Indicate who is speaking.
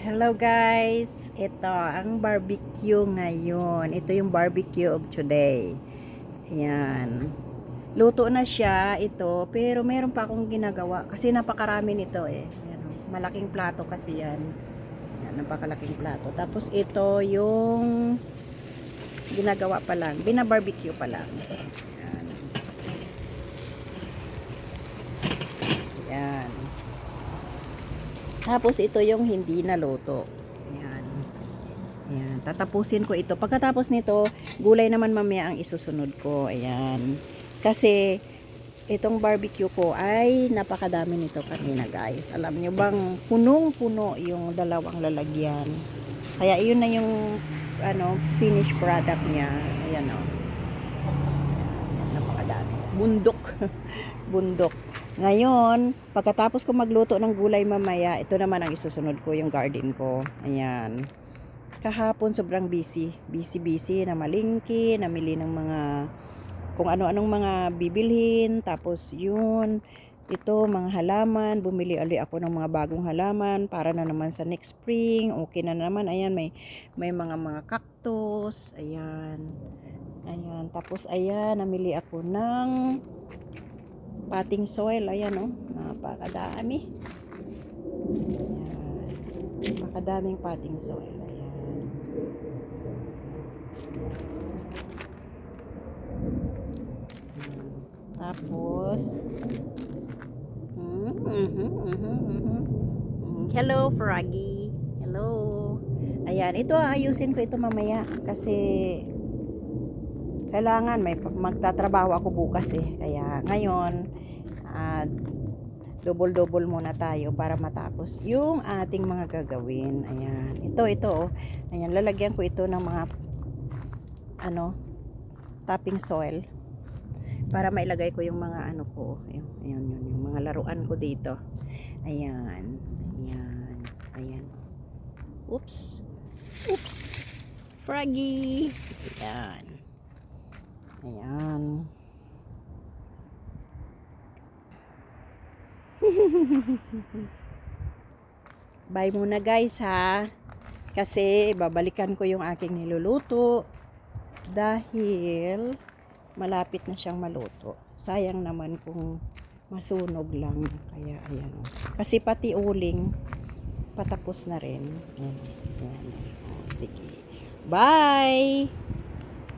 Speaker 1: Hello guys, ito ang barbecue ngayon. Ito yung barbecue of today. Ayan. Luto na siya ito, pero meron pa akong ginagawa kasi napakarami nito eh. Ayan, malaking plato kasi yan. Ayan, napakalaking plato. Tapos ito yung ginagawa pa lang, binabarbecue pa lang. Ayan. Ayan. Tapos ito yung hindi naluto. Ayan. Ayan. Tatapusin ko ito. Pagkatapos nito, gulay naman mamaya ang isusunod ko. Ayan. Kasi itong barbecue ko ay napakadami nito kanina guys. Alam nyo bang punong-puno yung dalawang lalagyan. Kaya yun na yung finished product niya. Ayan o. Ayan, napakadami. Bundok. Bundok. Ngayon, pagkatapos ko magluto ng gulay mamaya, ito naman ang isusunod ko, yung garden ko. Ayan. Kahapon sobrang busy. Busy na malingki, namili ng mga kung ano-anong mga bibilhin. Tapos yun, ito mga halaman. Bumili ulit ako ng mga bagong halaman para na naman sa next spring. Okay na naman. Ayan, may mga cactus. Ayan. Ayan. Tapos ayan, namili ako ng potting soil. Ayan o, napakadami. Ayan, napakadaming potting soil. Ayan. Tapos hello Froggy, hello. Ayan, ito ayusin ko ito mamaya kasi kailangan may magtatrabaho ako bukas eh. Kaya ngayon double muna tayo para matapos yung ating mga gagawin. Ayan. Ito. Ayan, lalagyan ko ito ng mga topping soil para mailagay ko yung mga ko. Yung mga laruan ko dito. Ayan. Ayan. Oops. Froggy. Ayan. Bye muna guys ha. Kasi babalikan ko yung aking niluluto dahil malapit na siyang maluto. Sayang naman kung masunog lang. Kaya ayan. Kasi pati uling patapos na rin. Ayan. Sige. Bye!